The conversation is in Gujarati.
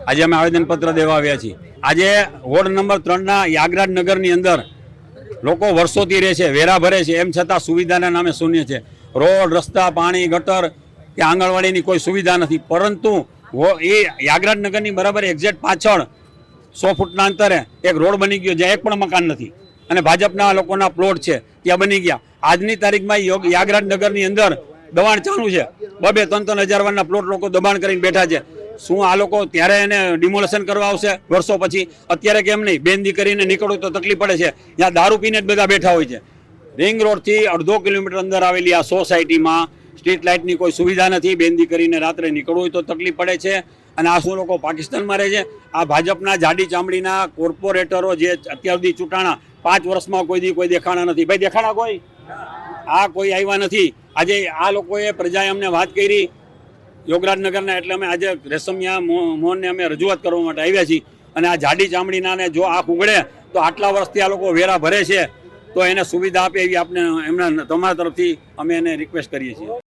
આજે અમે આવેદનપત્ર દેવા આવ્યા છીએ। આજે વોર્ડ નંબર 3ના યાગરાજ નગરની અંદર લોકો વર્ષોથી રહે છે, વેરા ભરે છે, એમ છતાં સુવિધાના નામે શૂન્ય છે। રોડ, રસ્તા, પાણી, ગટર કે આંગણવાડીની કોઈ સુવિધા નથી। પરંતુ એ યાગરાજ નગરની બરાબર એક્ઝેક્ટ પાછળ 100 ફૂટના અંતરે એક રોડ બની ગયો, જ્યાં એક પણ મકાન નથી અને ભાજપના લોકોના પ્લોટ છે ત્યાં બની ગયા। આજની તારીખમાં યાગરાજ નગરની અંદર દબાણ ચાલુ છે। 2-3 હજાર વારના પ્લોટ લોકો દબાણ કરીને બેઠા છે। શું આ લોકો ત્યારે એને ડિમોલેશન કરવા આવશે વર્ષો પછી? અત્યારે કેમ નહીં? બેનદી કરીને નીકળવું તો તકલીફ પડે છે। ત્યાં દારૂ પીને જ બધા બેઠા હોય છે। રિંગ રોડથી 1.5 કિલોમીટર અંદર આવેલી આ સોસાયટીમાં સ્ટ્રીટ લાઇટની કોઈ સુવિધા નથી। બેનદી કરીને રાત્રે નીકળવું હોય તો તકલીફ પડે છે। અને આ શું લોકો પાકિસ્તાનમાં રહે છે? આ ભાજપના જાડી ચામડીના કોર્પોરેટરો જે અત્યાર સુધી ચૂંટાણા 5 વર્ષમાં કોઈ દેખાણા નથી। ભાઈ દેખાણા કોઈ? આ કોઈ આવ્યા નથી। આજે આ લોકોએ પ્રજાએ અમને વાત કરી યોગરાજનગરના, એટલે અમે આજે રેશમિયા મોહનને અમે રજૂઆત કરવા માટે આવ્યા છીએ। અને આ જાડી ચામડીનાને જો આંખ ઉઘડે તો આટલા વર્ષથી આ લોકો વેરા ભરે છે તો એને સુવિધા આપે એવી આપણે એમના તમારા તરફથી અમે એને રિક્વેસ્ટ કરીએ છીએ।